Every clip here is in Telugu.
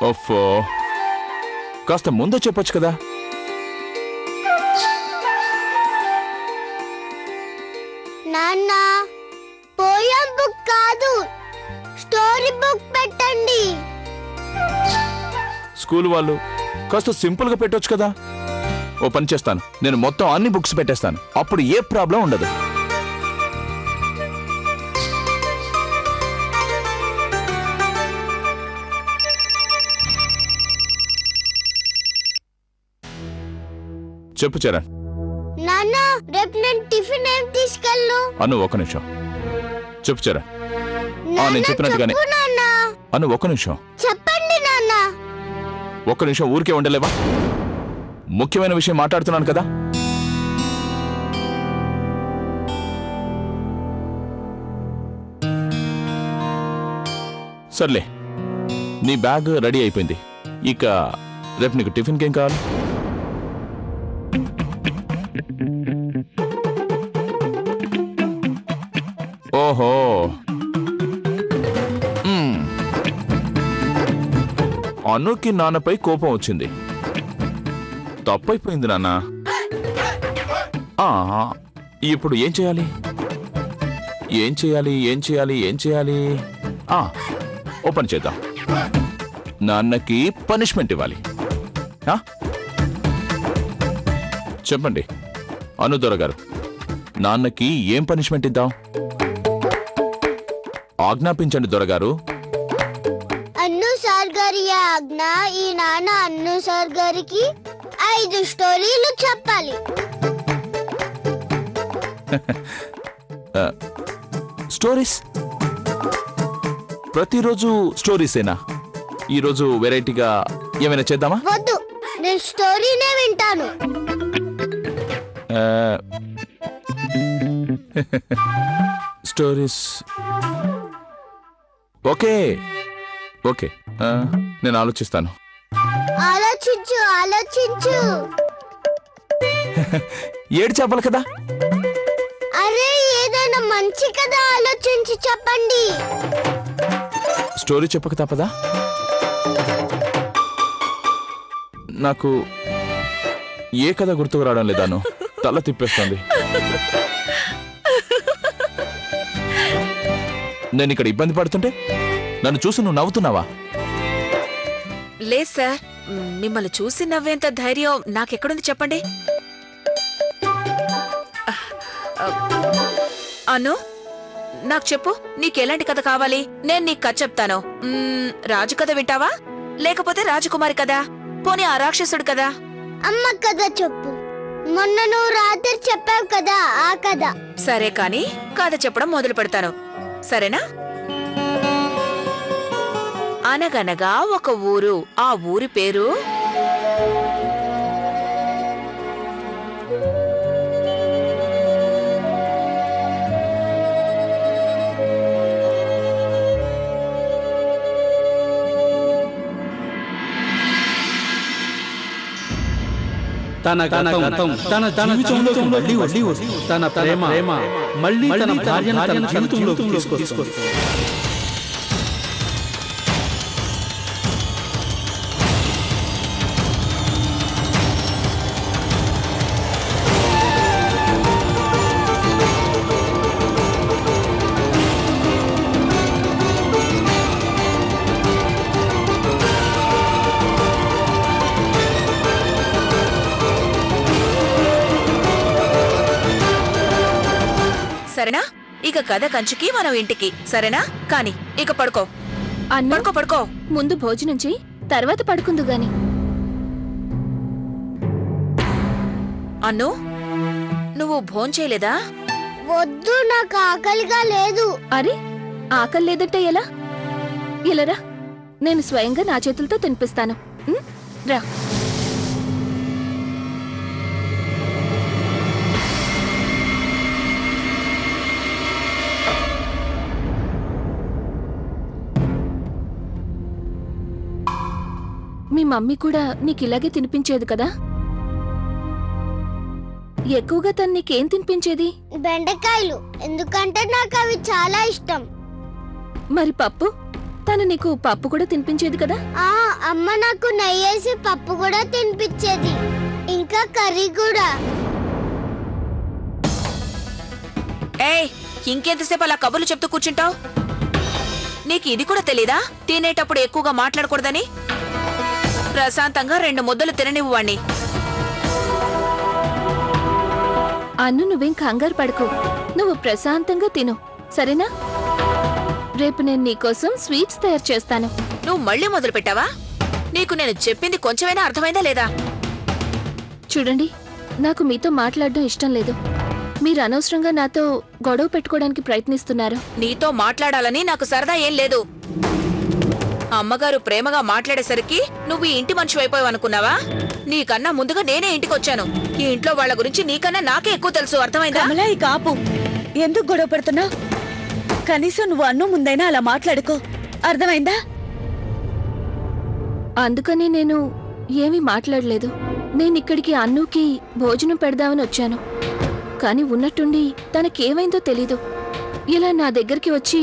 ఓఫో, కాస్త ముందే చెప్పొచ్చు కదా. నాన్న, పోయం బుక్ కాదు, స్టోరీ బుక్ పెట్టండి. స్కూల్ వాళ్ళు కాస్త సింపుల్ గా పెట్టొచ్చు కదా. ఓ పని చేస్తాను, నేను మొత్తం అన్ని బుక్స్ పెట్టేస్తాను, అప్పుడు ఏ ప్రాబ్లం ఉండదు. చెప్పు చరణ్. నాన్న, రేపు నేను టిఫిన్ ఏం తీసుకెళ్ళను? అను ఒక నిమిషం. చెప్పు చరణ్. నేను నాన్న, చెప్పినట్టుగానే. చెప్పు నాన్న. అను ఒక నిమిషం. చెప్పండి నాన్న. ఒక్క నిమిషం ఊరికే ఉండలేవా? ముఖ్యమైన విషయం మాట్లాడుతున్నాను కదా. సర్లే, నీ బ్యాగ్ రెడీ అయిపోయింది. ఇక రేపు నీకు టిఫిన్కి ఏం కావాలి? ఓహో, అనుకి నాన్నపై కోపం వచ్చింది. తప్పైపోయింది నాన్న. ఇప్పుడు ఏం చేయాలి? ఏం చేయాలి? ఏం చేయాలి? ఏం చేయాలి? ఓపెన్ చేద్దాం. నాన్నకి పనిష్మెంట్ ఇవ్వాలి. చెప్పండి అను దొరగారు, నాన్నకి ఏం పనిష్మెంట్ ఇద్దాం? ఆజ్ఞాపించండి దొరగారు. అన్ను సార్ గారి ఆజ్ఞ, ఈ నాన్న అన్ను సార్ గారికి 5 స్టోరీలు చెప్పాలి. స్టోరీస్? ప్రతిరోజు స్టోరీసేనా? ఈరోజు వెరైటీగా ఏమైనా చేద్దామా? వద్దు, నేను స్టోరీనే వింటాను. స్టోరీస్ ఓకే ఓకే, నేను ఆలోచిస్తాను. ఆలోచించు, ఆలోచించు. ఏడు చెప్పాలి కదా. అరే, ఏదైనా మంచి కథ ఆలోచించి చెప్పండి. స్టోరీ చెప్పక తప్పదా? నాకు ఏ కథ గుర్తుకు రావడం లేదాను, తల తిప్పేస్తుంది. నేను ఇక్కడ ఇబ్బంది పడుతుంటే నన్ను చూసి నువ్వు నవ్వుతున్నావా? లేదు సార్, మిమ్మల్ని చూసి నవ్వేంత ధైర్యం నాకెక్కడుంది చెప్పండి. అను, నాకు చెప్పు, నీకెలాంటి కథ కావాలి? నేను నీకు కథ చెప్తాను. రాజు కథ వింటావా, లేకపోతే రాజకుమారి కథ, పోనీ ఆ రాక్షసుడు కదా? అమ్మ కథ చెప్పు. మొన్న నువ్వు రాత్రి చెప్పావు కదా, ఆ కథ. సరే కాని కథ చెప్పడం మొదలు పెడతాను, సరేనా? అనగనగా ఒక ఊరు, ఆ ఊరి పేరు తన గతం తన జీవితంలోకి మళ్ళీ వస్తూ తన ప్రేమ మళ్ళీ తన భార్యను తన జీవితంలోకి తీసుకొస్తుంది. సరేనా? ఇక కథ కంచుకి మనం ఇంటికి, సరేనా? కాని ఇక పడుకో. పడుకో పడుకో. ముందు భోజనం చెయ్యి, తర్వాత పడుకుందు గాని. అన్ను, నువ్వు భోంచేయలేదా? వద్దు, నాకు ఆకలిగా లేదు. అరే, ఆకలి లేదంటే ఎలా? ఇలారా, నేను స్వయంగా నా చేతులతో తినిపిస్తాను. రా. మీ మమ్మీ కూడా నీకిలాగే తినిపించేది కదా? ఎక్కువగా తను నీకేం తినిపించేది? బెండకాయలు, ఎందుకంటే నాకు అవి చాలా ఇష్టం. మరి పప్పు? తను నీకు పప్పు కూడా తినిపించేది కదా? అమ్మ నాకు నెయ్యేసి పప్పు కూడా తినిపించేది, ఇంకా కర్రీ కూడా. ఏయ్, ఇంకెంతసేపు అలా కబుర్లు చెప్తూ కూర్చుంటావు? నీకు ఇది కూడా తెలీదా తినేటప్పుడు ఎక్కువగా మాట్లాడకూడదని? ప్రశాంతంగా 2 ముద్దలు తిననివ్వండి. అన్ను నువ్వేం కంగారు పడుకో, నువ్వు ప్రశాంతంగా తిను, సరేనా? రేపు నేను నీకోసం స్వీట్స్ తయారు చేస్తాను. నువ్వు మళ్ళీ మొదలు పెట్టావా? నీకు నేను చెప్పింది కొంచెమైనా అర్థమైందా లేదా? చూడండి, నాకు మీతో మాట్లాడడం ఇష్టం లేదు. మీరు అనవసరంగా నాతో గొడవ పెట్టుకోవడానికి ప్రయత్నిస్తున్నారు. నీతో మాట్లాడాలని నాకు సరదా ఏం లేదు. అమ్మగారు ప్రేమగా మాట్లాడేసరికి నువ్వు ఈ ఇంటి మనిషి అయిపోయావనుకున్నావా? నీకన్నా ముందుగా నేనే ఇంటికొచ్చాను. ఈ ఇంట్లో వాళ్ళ గురించి నీకన్నా నాకే ఎక్కువ తెలుసు, అర్థమైందా? కమలా, ఈ కాపు ఎందుకు గొడవ పడుతున్నావు? కనీసం నువ్వు అన్ను ముందైనా అలా మాట్లాడుకో, అర్థమైందా? అందుకని నేను ఏమీ మాట్లాడలేదు. నేనిక్కడికి అన్నుకి భోజనం పెడదామని వచ్చాను. కాని ఉన్నట్టుండి తనకేమైందో తెలీదు, ఇలా నా దగ్గరికి వచ్చి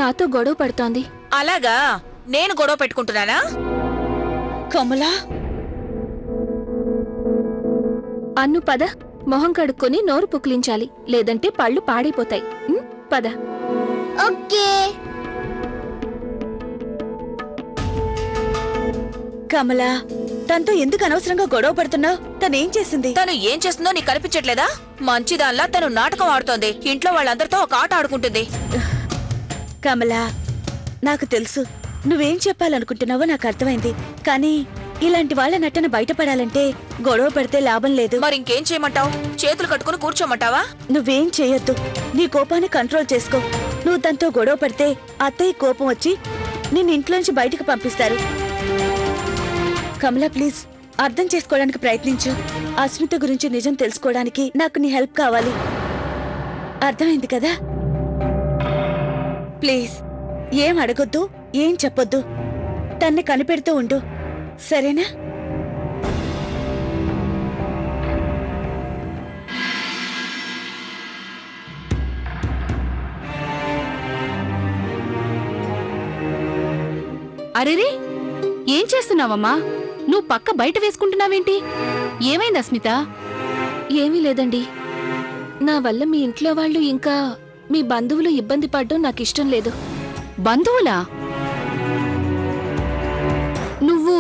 నాతో గొడవ పడుతోంది. అలాగా? నేను గొడవ పెట్టుకుంటున్నానా? కమలా, అన్ను పద, మొహం కడుక్కొని నోరు పుక్లించాలి, లేదంటే పళ్ళు పాడైపోతాయి. పద. ఓకే. కమలా, తనతో ఎందుకు అనవసరంగా గొడవ పడుతున్నావు? తనేం చేసింది? తను ఏం చేస్తుందో నీకు కనిపించట్లేదా? మంచిదాన్లా తను నాటకం ఆడుతోంది. ఇంట్లో వాళ్ళందరితో ఒక ఆట ఆడుకుంటుంది. కమలా, నాకు తెలుసు నువ్వేం చెప్పాలనుకుంటున్నావో నాకు అర్థమైంది. కానీ ఇలాంటి వాళ్ళ నటన బయటపడాలంటే గొడవ పడితే లాభం లేదు. మరి ఇంకేం చేయమంటావు? చేతులు కట్టుకుని కూర్చోమంటావా? నువ్వేం చేయొద్దు, నీ కోపాన్ని కంట్రోల్ చేసుకో. నువ్వు తనతో గొడవ పడితే అత్తయ్య కోపం వచ్చి నిన్ను ఇంట్లోంచి బయటకు పంపిస్తారు. కమలా, ప్లీజ్ అర్థం చేసుకోవడానికి ప్రయత్నించు. అస్మిత గురించి నిజం తెలుసుకోవడానికి నాకు నీ హెల్ప్ కావాలి, అర్థమైంది కదా? ప్లీజ్ ఏం అడగొద్దు, ఏం చెప్పొద్దు, తన్ని కనిపెడుతూ ఉండు, సరేనా? అరేరే, ఏం చేస్తున్నావమ్మా? నువ్వు పక్క బయట వేసుకుంటున్నావేంటి? ఏమైంది అస్మిత? ఏమీ లేదండి, నా వల్ల మీ ఇంట్లో వాళ్ళు ఇంకా మీ బంధువులు ఇబ్బంది పడడం నాకిష్టం లేదు. బంధువులా? నువ్వు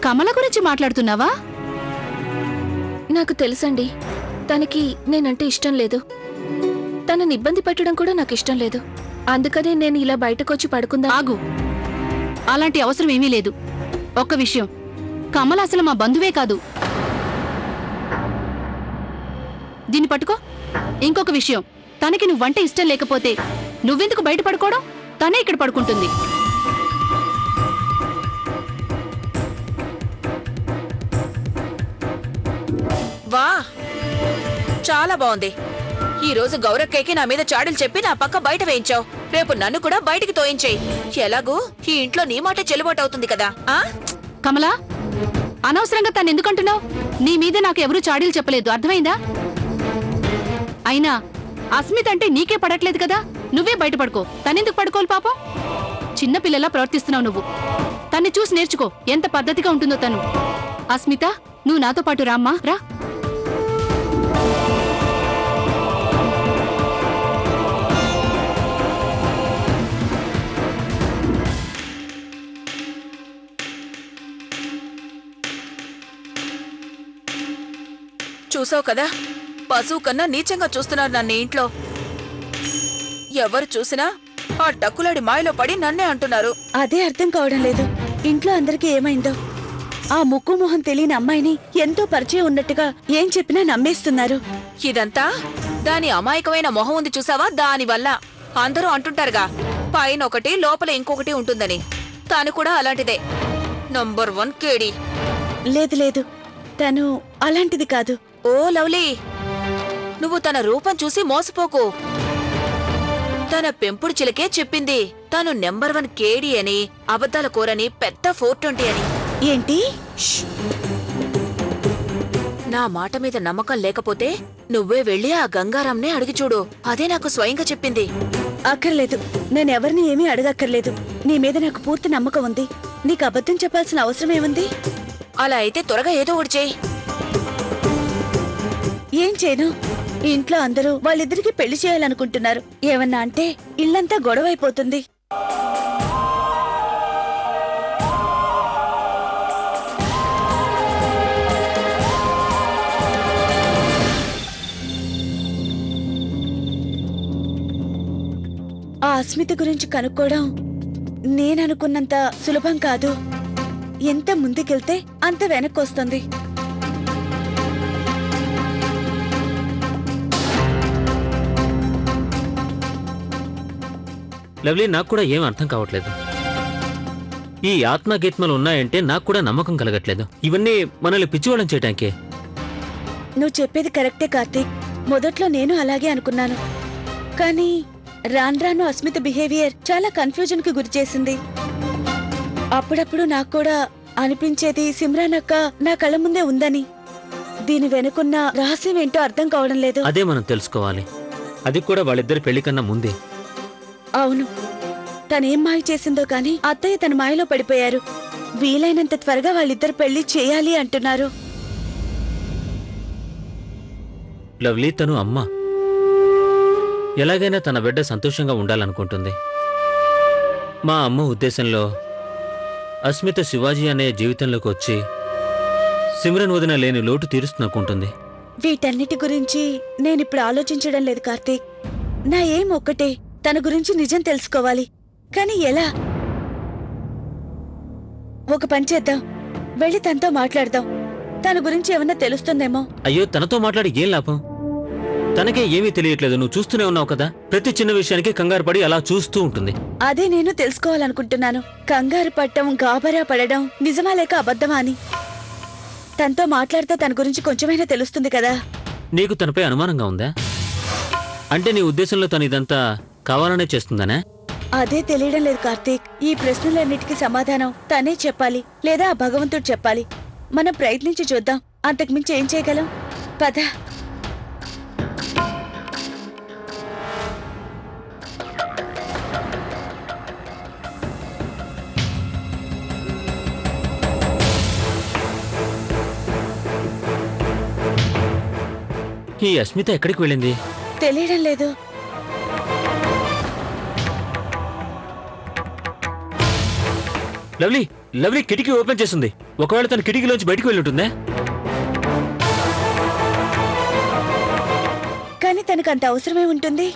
కమల గురించి మాట్లాడుతున్నావా? నాకు తెలుసండి, తనకి నేనంటే ఇష్టం లేదు. తనని ఇబ్బంది పెట్టడం కూడా నాకు ఇష్టం లేదు. అందుకనే నేను ఇలా బయటకొచ్చి పడుకుందా. ఆగు, అలాంటి అవసరం ఏమీ లేదు. ఒక్క విషయం, కమల అసలు మా బంధువే కాదు. దీన్ని పట్టుకో. ఇంకొక విషయం, తనకి నువ్వంటే ఇష్టం లేకపోతే నువ్వెందుకు బయట పడుకోవడం? తనే ఇక్కడ పడుకుంటుంది. వా, చాలా బాగుంది. ఈ రోజు గౌరక్కయ్యకి నా మీద చాడీలు చెప్పి నా పక్క బయట వేయించావు. రేపు నన్ను కూడా బయటికి తోయించేయి. ఎలాగూ ఈ ఇంట్లో నీ మాట చెల్లుబాటు అవుతుంది కదా. ఆ కమలా, అనవసరంగా తను ఎందుకంటున్నావు? నీ మీద నాకు ఎవరూ చాడీలు చెప్పలేదు, అర్థమైందా? అయినా అస్మిత అంటే నీకే పడట్లేదు కదా, నువ్వే బయట పడుకో. తనెందుకు పడుకోవాలి పాపం? చిన్నపిల్లలా ప్రవర్తిస్తున్నావు నువ్వు. తన్ని చూసి నేర్చుకో, ఎంత పద్ధతిగా ఉంటుందో తను. అస్మిత, నువ్వు నాతో పాటు రామ్మా, రా. చూసావు కదా, పశువు కన్నా నీచంగా చూస్తున్నారు నన్ను ఇంట్లో. ఎవరు చూసినా ఆ టక్కులాడి మాయలో పడి నన్నే అంటున్నారు. అదే అర్థం కావడం లేదు. ఇంట్లో అందరికీ ఏమైందో? ఆ ముక్కు మొహం తెలియని అమ్మాయిని ఎంతో పరిచయం ఉన్నట్టుగా ఏం చెప్పినా నమ్మేస్తున్నారు. ఇదంతా దాని అమాయకమైన మొహం ఉంది చూసావా, దానివల్ల. అందరూ అంటుంటారుగా, పైన ఒకటి లోపల ఇంకొకటి ఉంటుందని. తాను కూడా అలాంటిదే. నంబర్ 1 కేడి. లేదు లేదు, తను అలాంటిది కాదు. ఓ లవ్లీ, నువ్వు తన రూపం చూసి మోసపోకు. తన పెంపుడు చిలకే చెప్పింది తను నంబర్ 1 కేడి అని, అబద్ధాల కోరని, పెద్ద 420 అని. ఏంటి? నా మాట మీద నమ్మకం లేకపోతే నువ్వే వెళ్ళి ఆ గంగారాంనే అడిగి చూడు. అదే నాకు స్వయంగా చెప్పింది. అక్కర్లేదు, నేనెవరిని ఏమీ అడగక్కర్లేదు. నీ మీద నాకు పూర్తి నమ్మకం ఉంది. నీకు అబద్ధం చెప్పాల్సిన అవసరం ఏముంది? అలా అయితే త్వరగా ఏదో ఒకటి చేయి. ఏం చేయను? ఇంట్లో అందరూ వాళ్ళిద్దరికి పెళ్లి చేయాలనుకుంటున్నారు. ఏమన్నా అంటే ఇల్లంతా గొడవైపోతుంది. ఆ అస్మిత గురించి కనుక్కోవడం నేననుకున్నంత సులభం కాదు. ఎంత ముందుకెళ్తే అంత వెనక్కొస్తుంది. లవ్లీ, నాకు కూడా ఏం అర్థం కావట్లేదు. ఈ ఆత్మగీత్మలు ఉన్నాయంటే నాకు కూడా నమ్మకం కలగట్లేదు. ఇవన్నీ మనల్ని పిచ్చివాళ్ళం చేయటానికే. నువ్వు చెప్పేది కరెక్టే కార్తీక్. మొదట్లో నేను అలాగే అనుకున్నాను. కానీ రాను రాను అస్మిత బిహేవియర్ చాలా కన్ఫ్యూజన్ కి గురి చేసింది. అప్పుడప్పుడు నాకు కూడా అనిపించేది సిమ్రాన్ అక్క నా కళ్ళ ముందే ఉందని. దీని వెనుకున్న రహస్యం ఏంటో అర్థం కావడం లేదు. అదే మనం తెలుసుకోవాలి. అది కూడా వాళ్ళిద్దరి పెళ్లి కన్నా ముందే. అవును, తనేం మాయ చేసిందో కానీ అత్తయ్య తన మాయలో పడిపోయారు. వీలైనంత త్వరగా వాళ్ళిద్దరు పెళ్లి చేయాలి అంటున్నారు. లవ్లీ తను అమ్మ. ఎలాగైనా తన బిడ్డ సంతోషంగా ఉండాలనుకుంటుంది. మా అమ్మ ఉద్దేశంలో అస్మిత శివాజీ అనే జీవితంలోకి వచ్చి సిమ్రన్ వదిన లేని లోటు తీరుస్తున్నకుంటుంది. వీటన్నిటి గురించి నేనిప్పుడు ఆలోచించడం లేదు కార్తీక్. నా ఏం ఒక్కటే, తన గురించి నిజం తెలుసుకోవాలి. కానీ ఎలా? ఒక పని చేద్దాం, వెళ్ళి తనతో మాట్లాడదాం. తన గురించి ఏమన్నా తెలుస్తుందేమో. అయ్యో, తనతో మాట్లాడి ఏం లాభం? తనకే ఏమీ తెలియట్లేదు. నువ్వు చూస్తూనే ఉన్నావు కదా. ప్రతి చిన్న విషయానికి కంగారు పడి అలా చూస్తూ ఉంటుంది. అదే నేను తెలుసుకోవాలనుకుంటున్నాను. కంగారు పడటం, గాబరా పడడం నిజమా లేక అబద్ధమా అని. తనతో మాట్లాడితే తన గురించి కొంచెమైనా తెలుస్తుంది కదా. నీకు తనపై అనుమానంగా ఉందా? అంటే నీ ఉద్దేశంలో తను ఇదంతా కావాలనే చేస్తుందనే? అదే తెలియడం లేదు కార్తీక్. ఈ ప్రశ్నలన్నిటికీ సమాధానం తనే చెప్పాలి, లేదా ఆ భగవంతుడు చెప్పాలి. మనం ప్రయత్నించి చూద్దాం. అంతకుమించి ఏం చేయగలం? పద. ఈ అస్మిత ఎక్కడికి వెళ్ళింది? తెలియడం లేదు. లవ్లీ, లవ్లీ కిటికీ ఓపెన్ చేస్తుంది. ఒకవేళ తన కిటికీలోంచి బయటికి వెళ్ళి ఉంటుందే? కానీ తనకు అంత అవసరమే ఉంటుంది.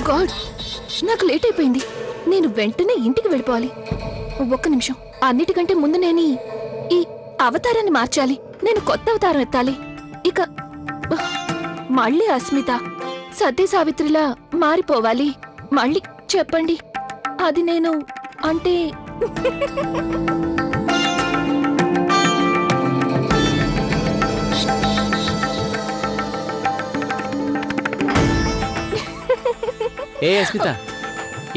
గాడ్, నాకు లేట్ అయిపోయింది. నేను వెంటనే ఇంటికి వెళ్ళిపోవాలి. ఒక్క నిమిషం. అన్నిటికంటే ముందు నేను ఈ అవతారాన్ని మార్చాలి. నేను కొత్త అవతారం ఎత్తాలి. ఇక మళ్ళీ అస్మిత సతీ సావిత్రిలా మారిపోవాలి. మళ్ళీ చెప్పండి, అది నేను అంటే ఏ అస్మిత,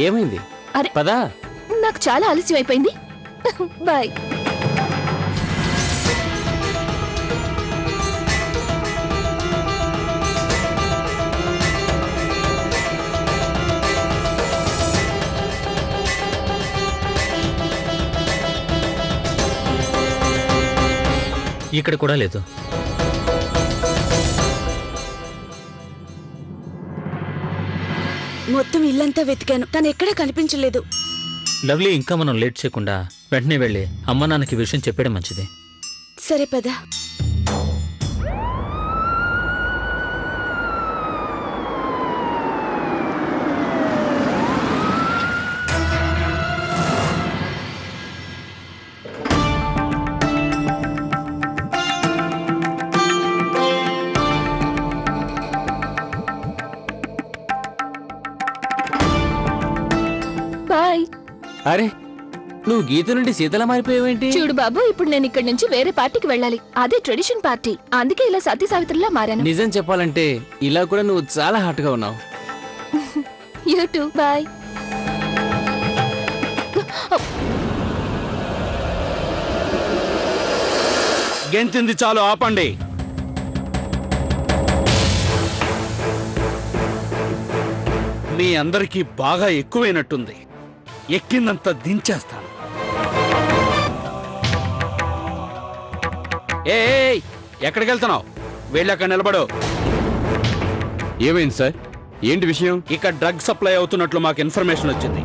ఏమైంది? అరే పదా, నాకు చాలా ఆలస్యం అయిపోయింది. బాయ్. ఇక్కడ కూడా లేదు. మొత్తం ఇల్లంతా వెతికాను, తను ఎక్కడా కనిపించలేదు. లవ్లీ, ఇంకా మనం లేట్ చేయకుండా వెంటనే వెళ్ళి అమ్మ నాన్నకి ఈ విషయం చెప్పడం మంచిది. సరే పద. బాయ్. అరే, నువ్వు గీత నుండి సీతలా మారిపోయావేంటి? చూడు బాబు, ఇప్పుడు నేను ఇక్కడి నుంచి వేరే పార్టీకి వెళ్ళాలి. అదే ట్రెడిషన్ పార్టీ. అందుకే ఇలా సతీ సావిత్రిలా మారాను. నిజం చెప్పాలంటే ఇలా కూడా నువ్వు చాలా హాట్ గా ఉన్నావు. You two. బాయ్. గెంతింది చాలు, ఆపండి. మీ అందరికీ బాగా ఎక్కువైనట్టుంది. ఎక్కిందంతా దించేస్తాను. ఏయ్, ఎక్కడికి వెళ్తున్నావు? వెళ్ళి అక్కడ నిలబడు. ఏమైంది సార్? ఏంటి విషయం? ఇక్కడ డ్రగ్ సప్లై అవుతున్నట్లు మాకు ఇన్ఫర్మేషన్ వచ్చింది.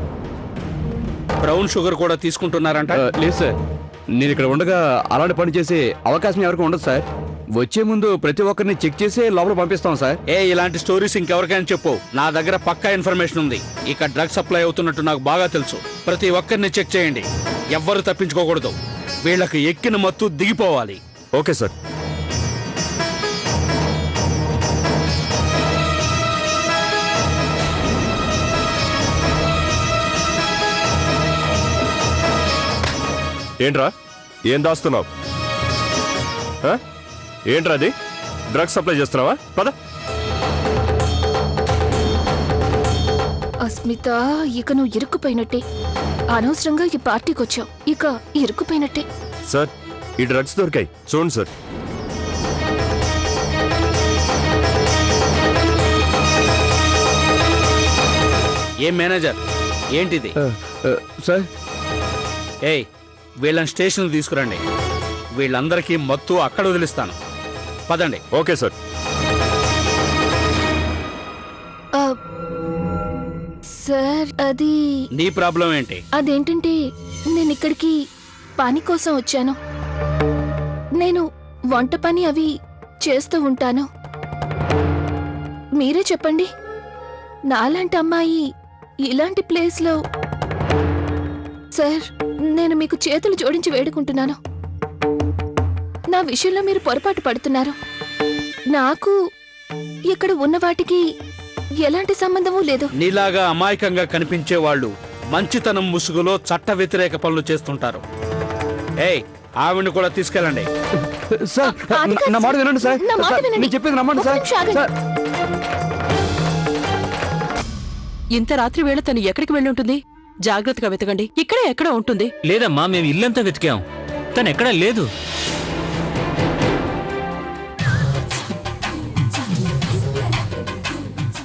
బ్రౌన్ షుగర్ కూడా తీసుకుంటున్నారంట. లేదు సార్, నేను ఇక్కడ ఉండగా అలాంటి పని చేసే అవకాశం ఎవరికి ఉండదు సార్. వచ్చే ముందు ప్రతి ఒక్కరిని చెక్ చేసి లోపల పంపిస్తాం సార్. ఇలాంటి స్టోరీస్ ఇంకెవరికైనా చెప్పు. నా దగ్గర పక్కా ఇన్ఫర్మేషన్ ఉంది. ఇక్కడ డ్రగ్ సప్లై అవుతున్నట్టు నాకు బాగా తెలుసు. ప్రతి ఒక్కరిని చెక్ చేయండి. ఎవ్వరు తప్పించుకోకూడదు. వీళ్ళకి ఎక్కిన మత్తు దిగిపోవాలి. Okay sir. ఏంట్రా, ఏం దాస్తున్నావు? ఏంట్రా అది? డ్రగ్స్ సప్లై చేస్తున్నావా? పద. అస్మిత, ఇక నువ్వు ఇరుక్కుపోయినట్టే. అనవసరంగా ఈ పార్టీకి వచ్చావు. ఇక ఇరుక్కుపోయినట్టే. సార్, ఈ డ్రగ్స్ దొరికాయి, చూడండి సార్. ఏం మేనేజర్, ఏంటిది? సార్, వీళ్ళని స్టేషన్ తీసుకురండి. వీళ్ళందరికీ మత్తు అక్కడ వదిలిస్తాను. పదండి. Okay sir. సార్, అది నీ ప్రాబ్లం ఏంటి? అదేంటంటే నేను ఇక్కడికి పని కోసం వచ్చాను. నేను వంట పని అవి చేస్తూ ఉంటాను. మీరే చెప్పండి, నాలాంటి అమ్మాయి ఇలాంటి ప్లేస్లో. సార్, నేను మీకు చేతులు జోడించి వేడుకుంటున్నాను. నా విషయంలో మీరు పొరపాటు పడుతున్నారు. నాకు ఇక్కడ ఉన్న వాటికి ఎలాంటి సంబంధమూ లేదు. నీలాగా అమాయకంగా కనిపించే వాళ్ళు మంచితనం ముసుగులో చట్ట వ్యతిరేక పనులు చేస్తుంటారు. ఆవిడ్ని కూడా తీసుకెళ్ళండి. సార్, నా మాట వినండి సార్. నా మాట వినండి. నేను చెప్పేది నమ్మండి సార్. సార్, ఇంత రాత్రి వేళ తను ఎక్కడికి వెళ్ళి ఉంటుంది? జాగ్రత్తగా వెతకండి. ఇక్కడే ఎక్కడ ఉంటుంది. లేదమ్మా, మేము ఇల్లంతా వెతికాం, తను ఎక్కడా లేదు.